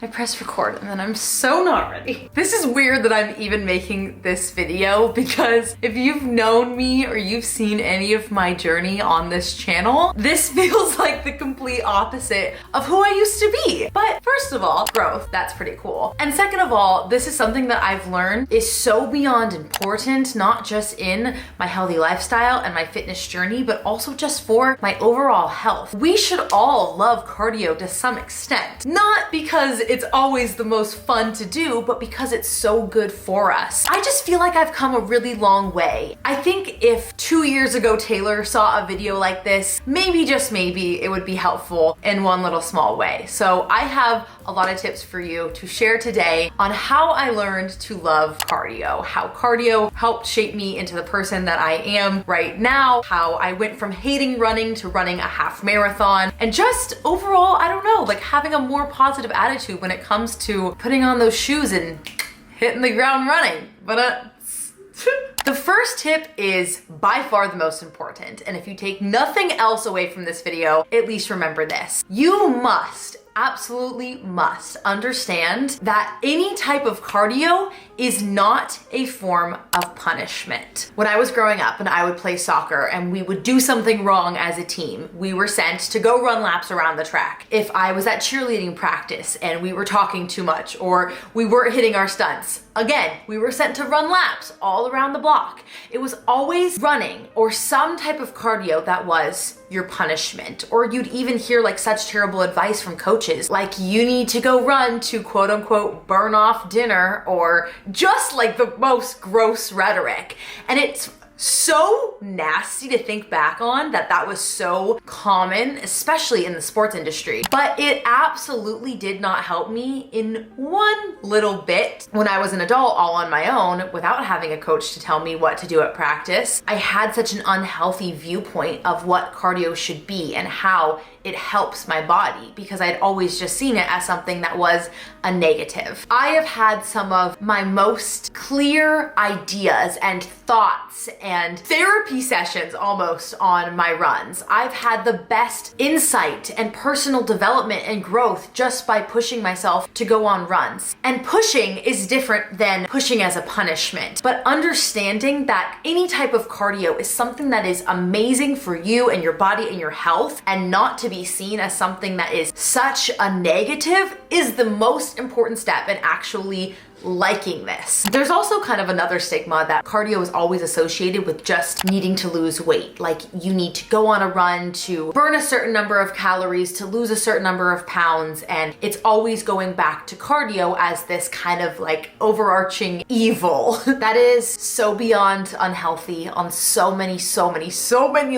I press record and then I'm so not ready. This is weird that I'm even making this video because if you've known me or you've seen any of my journey on this channel, this feels like the complete opposite of who I used to be. But first of all, growth, that's pretty cool. And second of all, this is something that I've learned is so beyond important, not just in my healthy lifestyle and my fitness journey, but also just for my overall health. We should all love cardio to some extent, not because it's always the most fun to do, but because it's so good for us. I just feel like I've come a really long way. I think if 2 years ago Taylor saw a video like this, maybe, just maybe, it would be helpful in one little small way. So I have a lot of tips for you to share today on how I learned to love cardio, how cardio helped shape me into the person that I am right now, how I went from hating running to running a half marathon, and just overall, I don't know, like having a more positive attitude when it comes to putting on those shoes and hitting the ground running. But the first tip is by far the most important, and if you take nothing else away from this video, at least remember this. You must, absolutely must, understand that any type of cardio is not a form of punishment. When I was growing up and I would play soccer and we would do something wrong as a team, we were sent to go run laps around the track. If I was at cheerleading practice and we were talking too much or we weren't hitting our stunts, again, we were sent to run laps all around the block. It was always running or some type of cardio that was your punishment. Or you'd even hear like such terrible advice from coaches, like you need to go run to quote unquote burn off dinner, or just like the most gross rhetoric. And it's so nasty to think back on that was so common, especially in the sports industry. But it absolutely did not help me in one little bit. When I was an adult all on my own, without having a coach to tell me what to do at practice, I had such an unhealthy viewpoint of what cardio should be and how it helps my body, because I'd always just seen it as something that was a negative. I have had some of my most clear ideas and thoughts and therapy sessions almost on my runs. I've had the best insight and personal development and growth just by pushing myself to go on runs. And pushing is different than pushing as a punishment, but understanding that any type of cardio is something that is amazing for you and your body and your health, and not to be seen as something that is such a negative is the most important step in actually liking this. There's also kind of another stigma that cardio is always associated with just needing to lose weight. Like you need to go on a run to burn a certain number of calories, to lose a certain number of pounds, and it's always going back to cardio as this kind of like overarching evil that is so beyond unhealthy on so many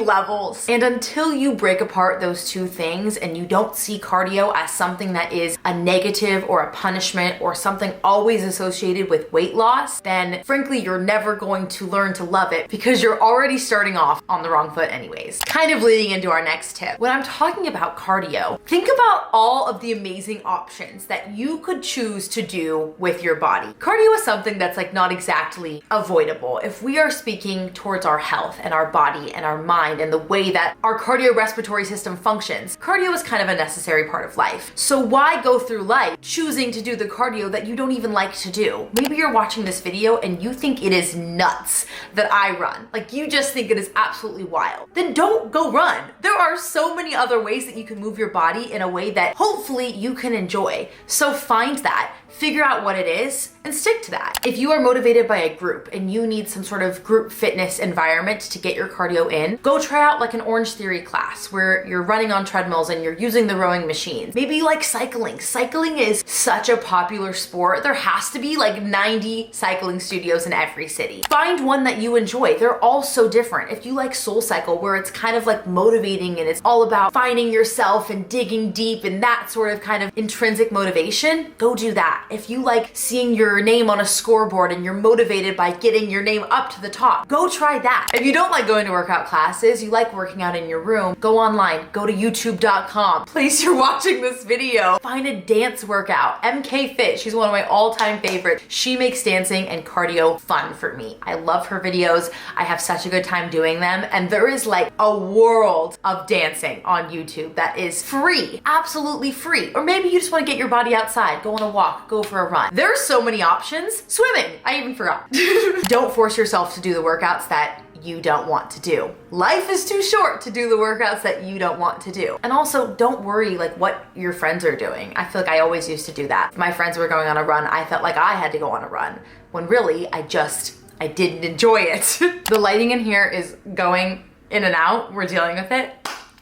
levels. And until you break apart those two things and you don't see cardio as something that is a negative or a punishment or something always associated with weight loss, then frankly, you're never going to learn to love it because you're already starting off on the wrong foot anyways. Kind of leading into our next tip. When I'm talking about cardio, think about all of the amazing options that you could choose to do with your body. Cardio is something that's like not exactly avoidable. If we are speaking towards our health and our body and our mind and the way that our cardiorespiratory system functions, cardio is kind of a necessary part of life. So why go through life choosing to do the cardio that you don't even like to do? Maybe you're watching this video and you think it is nuts that I run. Like you just think it is absolutely wild. Then don't go run. There are so many other ways that you can move your body in a way that hopefully you can enjoy. So find that, figure out what it is, and stick to that. If you are motivated by a group and you need some sort of group fitness environment to get your cardio in, go try out like an Orange Theory class where you're running on treadmills and you're using the rowing machines. Maybe you like cycling. Cycling is such a popular sport. There has to be like 90 cycling studios in every city. Find one that you enjoy. They're all so different. If you like Soul Cycle, where it's kind of like motivating and it's all about finding yourself and digging deep and that sort of kind of intrinsic motivation, go do that. If you like seeing your name on a scoreboard and you're motivated by getting your name up to the top, go try that. If you don't like going to workout classes, you like working out in your room, go online, go to youtube.com, place you're watching this video, find a dance workout. MK Fit, she's one of my all-time all-time favorite. She makes dancing and cardio fun for me. I love her videos. I have such a good time doing them. And there is like a world of dancing on YouTube that is free, absolutely free. Or maybe you just want to get your body outside, go on a walk, go for a run. There are so many options. Swimming, I even forgot. Don't force yourself to do the workouts that you don't want to do. Life is too short to do the workouts that you don't want to do. And also, don't worry like what your friends are doing. I feel like I always used to do that. If my friends were going on a run, I felt like I had to go on a run, when really I didn't enjoy it. The lighting in here is going in and out. We're dealing with it.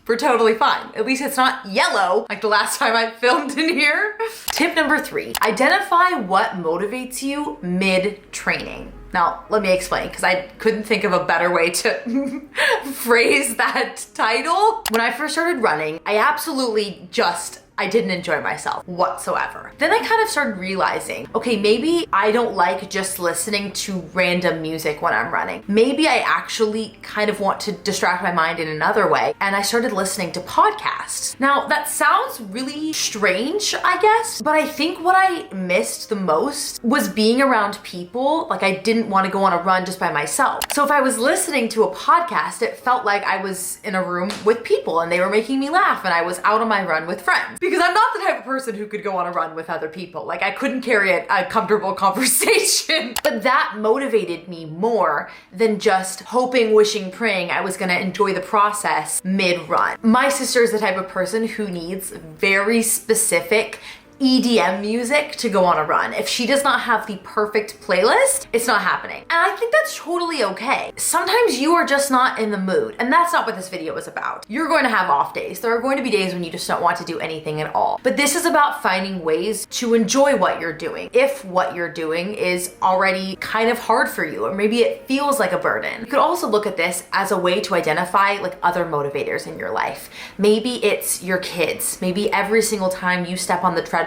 We're totally fine. At least it's not yellow like the last time I filmed in here. Tip number 3, identify what motivates you mid-training. Now, let me explain, because I couldn't think of a better way to phrase that title. When I first started running, I didn't enjoy myself whatsoever. Then I kind of started realizing, okay, maybe I don't like just listening to random music when I'm running. Maybe I actually kind of want to distract my mind in another way. And I started listening to podcasts. Now, that sounds really strange, I guess, but I think what I missed the most was being around people. Like, I didn't want to go on a run just by myself. So if I was listening to a podcast, it felt like I was in a room with people and they were making me laugh and I was out on my run with friends. Because I'm not the type of person who could go on a run with other people. Like, I couldn't carry a comfortable conversation. But that motivated me more than just hoping, wishing, praying I was gonna enjoy the process mid-run. My sister is the type of person who needs very specific EDM music to go on a run. If she does not have the perfect playlist, it's not happening. And I think that's totally okay. Sometimes you are just not in the mood, and that's not what this video is about. You're going to have off days. There are going to be days when you just don't want to do anything at all. But this is about finding ways to enjoy what you're doing. If what you're doing is already kind of hard for you, or maybe it feels like a burden. You could also look at this as a way to identify like other motivators in your life. Maybe it's your kids. Maybe every single time you step on the treadmill,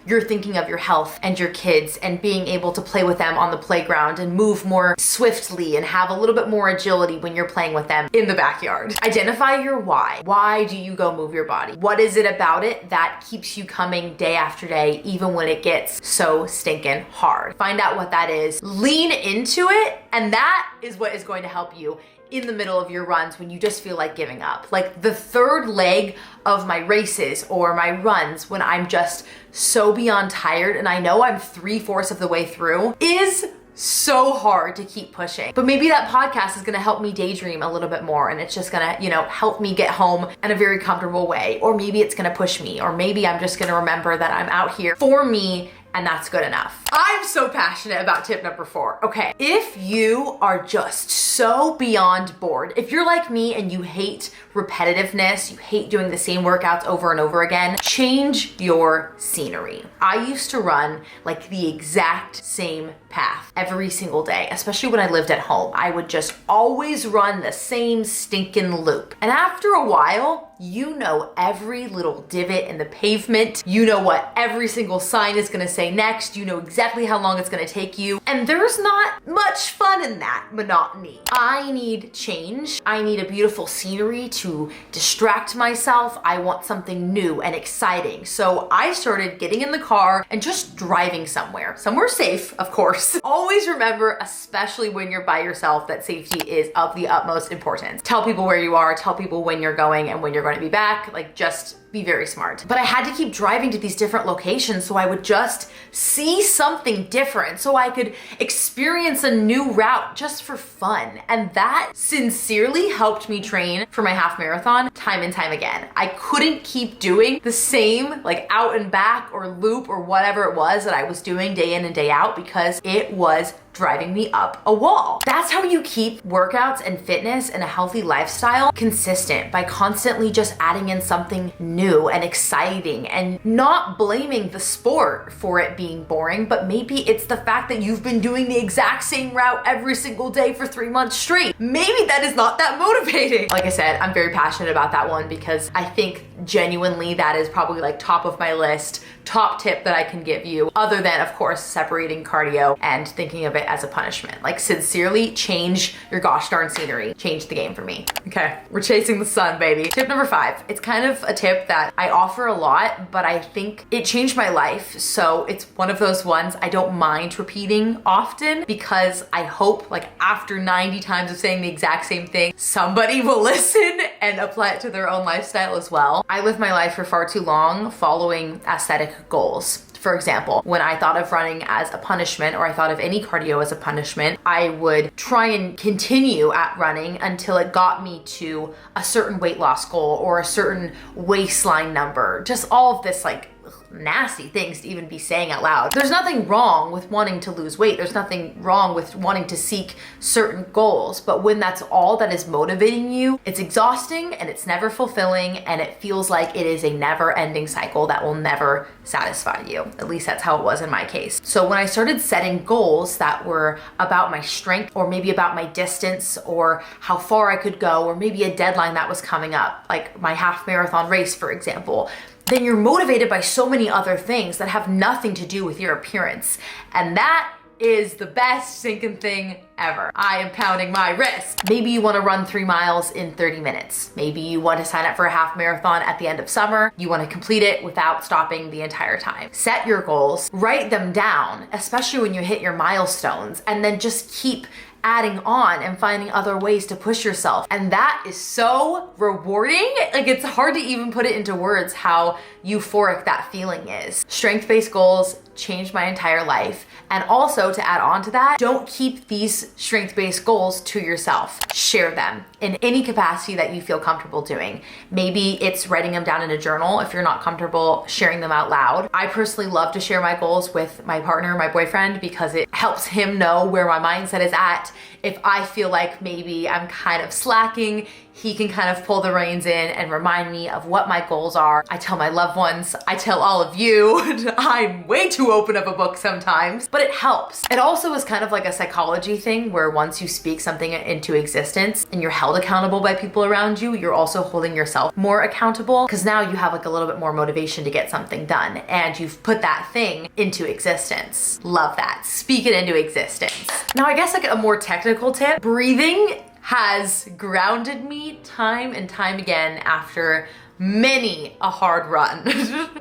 you're thinking of your health and your kids and being able to play with them on the playground and move more swiftly and have a little bit more agility when you're playing with them in the backyard. Identify your why. Why do you go move your body? What is it about it that keeps you coming day after day, even when it gets so stinking hard? Find out what that is, lean into it, and that is what is going to help you in the middle of your runs when you just feel like giving up. Like the third leg of my races or my runs when I'm just so beyond tired and I know I'm 3/4 of the way through is so hard to keep pushing. But maybe that podcast is gonna help me daydream a little bit more and it's just gonna, help me get home in a very comfortable way. Or maybe it's gonna push me, or maybe I'm just gonna remember that I'm out here for me and that's good enough. I'm so passionate about tip number 4. Okay, if you are just so beyond bored, if you're like me and you hate repetitiveness, you hate doing the same workouts over and over again, change your scenery. I used to run like the exact same path every single day, especially when I lived at home. I would just always run the same stinking loop. And after a while, you know every little divot in the pavement. You know what every single sign is gonna say next. You know exactly how long it's gonna take you. And there's not much fun in that monotony. I need change. I need a beautiful scenery to distract myself. I want something new and exciting. So I started getting in the car and just driving somewhere safe, of course. Always remember, especially when you're by yourself, that safety is of the utmost importance. Tell people where you are, tell people when you're going and when you're going to be back. Like, just be very smart. But I had to keep driving to these different locations so I would just see something different, so I could experience a new route just for fun. And that sincerely helped me train for my half marathon time and time again. I couldn't keep doing the same like out and back or loop or whatever it was that I was doing day in and day out because it was driving me up a wall. That's how you keep workouts and fitness and a healthy lifestyle consistent, by constantly just adding in something new and exciting and not blaming the sport for it being boring, but maybe it's the fact that you've been doing the exact same route every single day for 3 months straight. Maybe that is not that motivating. Like I said, I'm very passionate about that one because I think genuinely that is probably like top of my list, top tip that I can give you, other than of course separating cardio and thinking of it as a punishment. Like, sincerely change your gosh darn scenery. Change the game for me. Okay, we're chasing the sun, baby. Tip number 5. It's kind of a tip that that I offer a lot, but I think it changed my life. So it's one of those ones I don't mind repeating often, because I hope like after 90 times of saying the exact same thing, somebody will listen and apply it to their own lifestyle as well. I lived my life for far too long following aesthetic goals. For example, when I thought of running as a punishment, or I thought of any cardio as a punishment, I would try and continue at running until it got me to a certain weight loss goal or a certain waistline number. Just all of this like nasty things to even be saying out loud. There's nothing wrong with wanting to lose weight. There's nothing wrong with wanting to seek certain goals. But when that's all that is motivating you, it's exhausting and it's never fulfilling, and it feels like it is a never-ending cycle that will never satisfy you. At least that's how it was in my case. So when I started setting goals that were about my strength, or maybe about my distance, or how far I could go, or maybe a deadline that was coming up, like my half marathon race, for example, then you're motivated by so many other things that have nothing to do with your appearance. And that is the best sinking thing ever. I am pounding my wrist. Maybe you want to run 3 miles in 30 minutes. Maybe you want to sign up for a half marathon at the end of summer. You want to complete it without stopping the entire time. Set your goals, write them down, especially when you hit your milestones, and then just keep adding on and finding other ways to push yourself. And that is so rewarding. Like, it's hard to even put it into words how euphoric that feeling is. Strength-based goals changed my entire life. And also, to add on to that, don't keep these strength-based goals to yourself. Share them in any capacity that you feel comfortable doing. Maybe it's writing them down in a journal if you're not comfortable sharing them out loud. I personally love to share my goals with my partner, my boyfriend, because it helps him know where my mindset is at. If I feel like maybe I'm kind of slacking, he can kind of pull the reins in and remind me of what my goals are. I tell my loved ones, I tell all of you, I'm way too open of a book sometimes, but it helps. It also is kind of like a psychology thing where once you speak something into existence and you're held accountable by people around you, you're also holding yourself more accountable, because now you have like a little bit more motivation to get something done and you've put that thing into existence. Love that. Speak it into existence. Now, I guess like a more technical tip, breathing has grounded me time and time again after many a hard run.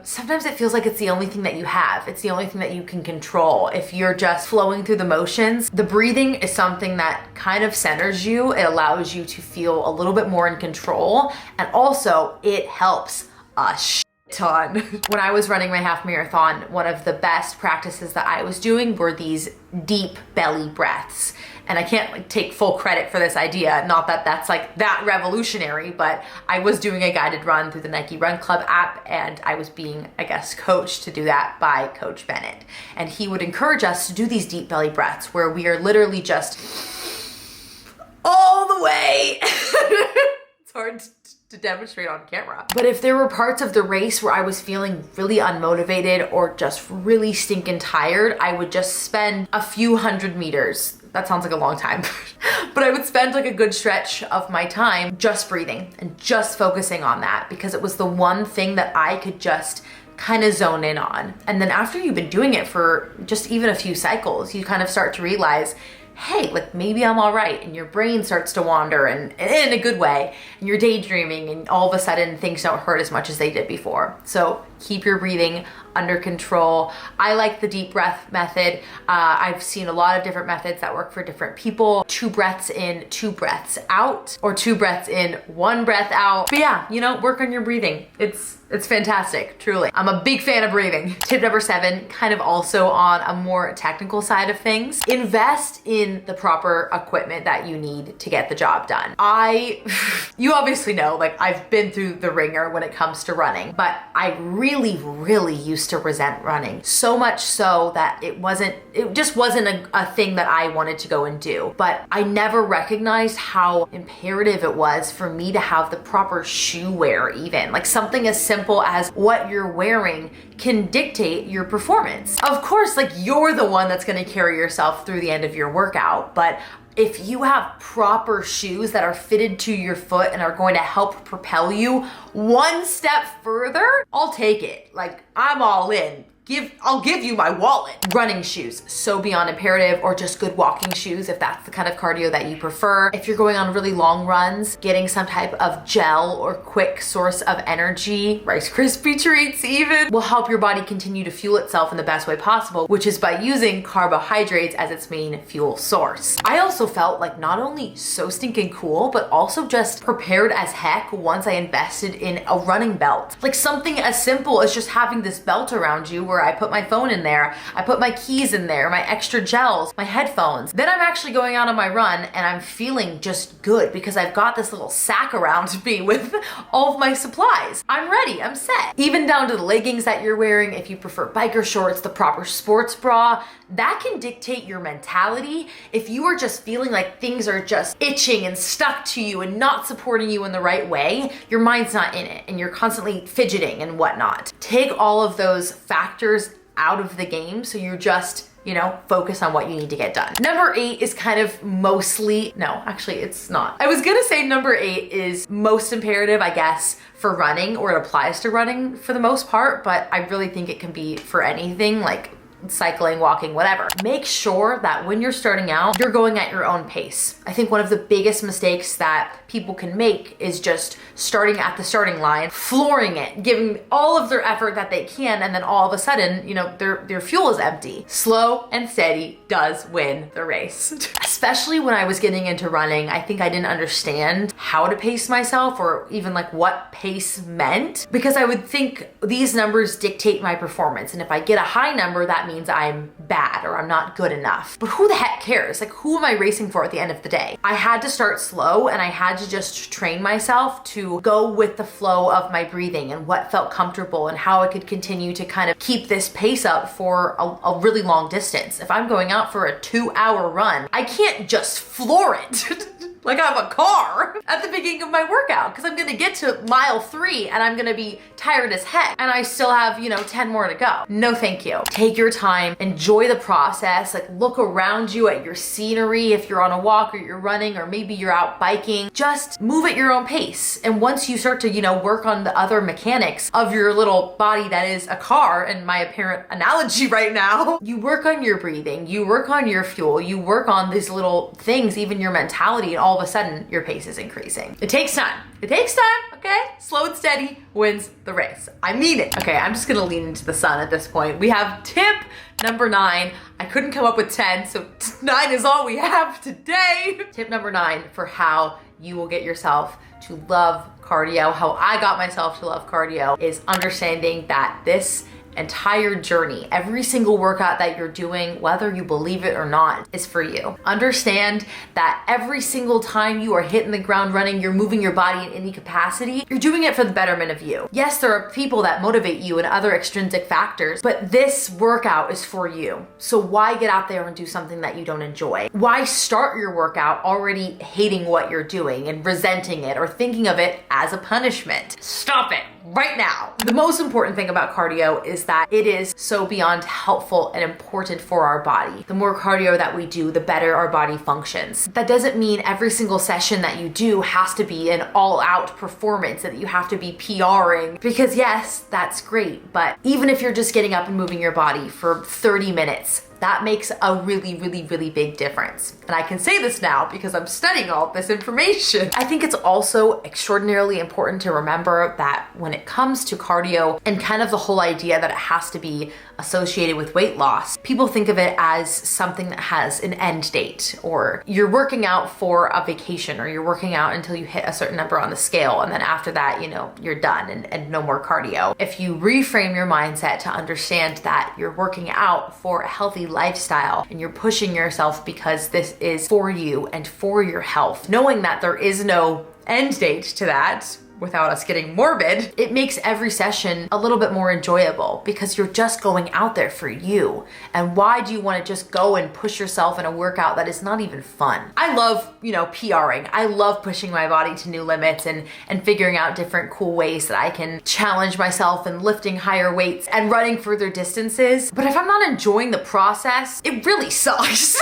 Sometimes it feels like it's the only thing that you have. It's the only thing that you can control. If you're just flowing through the motions, the breathing is something that kind of centers you. It allows you to feel a little bit more in control. And also it helps a ton. When I was running my half marathon, one of the best practices that I was doing were these deep belly breaths. And I can't like take full credit for this idea, not that that's like that revolutionary, but I was doing a guided run through the Nike Run Club app, and I was being, I guess, coached to do that by Coach Bennett. And he would encourage us to do these deep belly breaths where we are literally just all the way. It's hard to demonstrate on camera. But if there were parts of the race where I was feeling really unmotivated or just really stinking tired, I would just spend a few hundred meters. That sounds like a long time, but I would spend like a good stretch of my time just breathing and just focusing on that, because it was the one thing that I could just kind of zone in on. And then after you've been doing it for just even a few cycles, you kind of start to realize, hey, like maybe I'm all right. And your brain starts to wander, and in a good way, and you're daydreaming, and all of a sudden things don't hurt as much as they did before. So keep your breathing under control. I like the deep breath method. I've seen a lot of different methods that work for different people. 2 breaths in, 2 breaths out, or 2 breaths in, 1 breath out. But yeah, you know, work on your breathing. It's fantastic, truly. I'm a big fan of breathing. Tip number 7, kind of also on a more technical side of things. Invest in the proper equipment that you need to get the job done. You obviously know, like I've been through the ringer when it comes to running, but I really used to resent running. So much so that it just wasn't a thing that I wanted to go and do. But I never recognized how imperative it was for me to have the proper shoe wear even. Like something as simple as what you're wearing can dictate your performance. Of course, like you're the one that's gonna carry yourself through the end of your workout, but if you have proper shoes that are fitted to your foot and are going to help propel you one step further, I'll take it. Like I'm all in. I'll give you my wallet. Running shoes, so beyond imperative, or just good walking shoes if that's the kind of cardio that you prefer. If you're going on really long runs, getting some type of gel or quick source of energy, Rice Krispie treats even, will help your body continue to fuel itself in the best way possible, which is by using carbohydrates as its main fuel source. I also felt like not only so stinking cool, but also just prepared as heck once I invested in a running belt. Like something as simple as just having this belt around you where I put my phone in there, I put my keys in there, my extra gels, my headphones. Then I'm actually going out on my run and I'm feeling just good because I've got this little sack around me with all of my supplies. I'm ready, I'm set. Even down to the leggings that you're wearing, if you prefer biker shorts, the proper sports bra, that can dictate your mentality. If you are just feeling like things are just itching and stuck to you and not supporting you in the right way, your mind's not in it and you're constantly fidgeting and whatnot. Take all of those factors out of the game so you're just, focus on what you need to get done. Number 8 is kind of mostly, no, actually it's not. I was gonna say number 8 is most imperative, I guess, for running, or it applies to running for the most part, but I really think it can be for anything, like cycling, walking, whatever. Make sure that when you're starting out, you're going at your own pace. I think one of the biggest mistakes that people can make is just starting at the starting line, flooring it, giving all of their effort that they can, and then all of a sudden, their fuel is empty. Slow and steady does win the race. Especially when I was getting into running, I think I didn't understand how to pace myself or even like what pace meant, because I would think these numbers dictate my performance. And if I get a high number, that means I'm bad or I'm not good enough. But who the heck cares? Like, who am I racing for at the end of the day? I had to start slow and I had to just train myself to go with the flow of my breathing and what felt comfortable and how I could continue to kind of keep this pace up for a really long distance. If I'm going out for a 2-hour run, I can't just floor it. Like I'm a car at the beginning of my workout, because I'm gonna get to mile 3 and I'm gonna be tired as heck and I still have 10 more to go. No thank you. Take your time, enjoy the process, like look around you at your scenery if you're on a walk or you're running or maybe you're out biking. Just move at your own pace, and once you start to work on the other mechanics of your little body that is a car, in my apparent analogy right now, you work on your breathing, you work on your fuel, you work on these little things, even your mentality, and all of a sudden your pace is increasing. It takes time. It takes time, okay? Slow and steady wins the race. I mean it. Okay, I'm just gonna lean into the sun at this point. We have tip number 9. I couldn't come up with 10, so 9 is all we have today. Tip number 9 for how you will get yourself to love cardio, how I got myself to love cardio, is understanding that this entire journey, every single workout that you're doing, whether you believe it or not, is for you. Understand that every single time you are hitting the ground running, you're moving your body in any capacity, you're doing it for the betterment of you. Yes, there are people that motivate you and other extrinsic factors, but this workout is for you. So why get out there and do something that you don't enjoy? Why start your workout already hating what you're doing and resenting it or thinking of it as a punishment? Stop it right now. The most important thing about cardio is that it is so beyond helpful and important for our body. The more cardio that we do, the better our body functions. That doesn't mean every single session that you do has to be an all-out performance, that you have to be PRing, because yes, that's great, but even if you're just getting up and moving your body for 30 minutes, that makes a really, really, really big difference. And I can say this now because I'm studying all this information. I think it's also extraordinarily important to remember that when it comes to cardio and kind of the whole idea that it has to be associated with weight loss, people think of it as something that has an end date, or you're working out for a vacation, or you're working out until you hit a certain number on the scale, and then after that, you're done and no more cardio. If you reframe your mindset to understand that you're working out for a healthy lifestyle and you're pushing yourself because this is for you and for your health, knowing that there is no end date to that, without us getting morbid, it makes every session a little bit more enjoyable because you're just going out there for you. And why do you want to just go and push yourself in a workout that is not even fun? I love, PRing. I love pushing my body to new limits and figuring out different cool ways that I can challenge myself and lifting higher weights and running further distances. But if I'm not enjoying the process, it really sucks.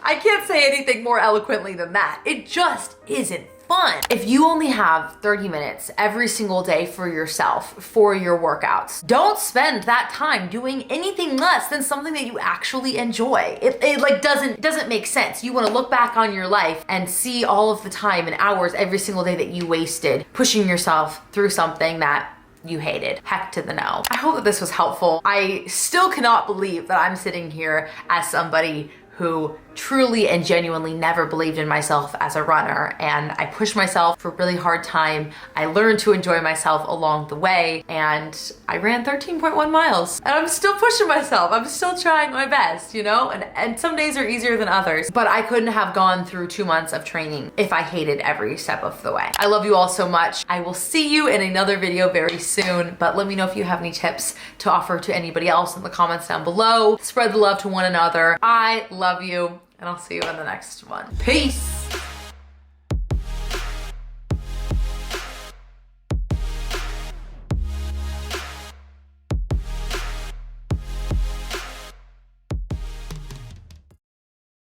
I can't say anything more eloquently than that. It just isn't fun. fun. If you only have 30 minutes every single day for yourself, for your workouts, don't spend that time doing anything less than something that you actually enjoy. It like doesn't make sense. You want to look back on your life and see all of the time and hours every single day that you wasted pushing yourself through something that you hated. Heck to the no. I hope that this was helpful. I still cannot believe that I'm sitting here as somebody who truly and genuinely never believed in myself as a runner, and I pushed myself for a really hard time. I learned to enjoy myself along the way, and I ran 13.1 miles, and I'm still pushing myself. I'm still trying my best, you know, and some days are easier than others, but I couldn't have gone through 2 months of training if I hated every step of the way. I love you all so much. I will see you in another video very soon, but let me know if you have any tips to offer to anybody else in the comments down below. Spread the love to one another. I love you, and I'll see you in the next one. Peace.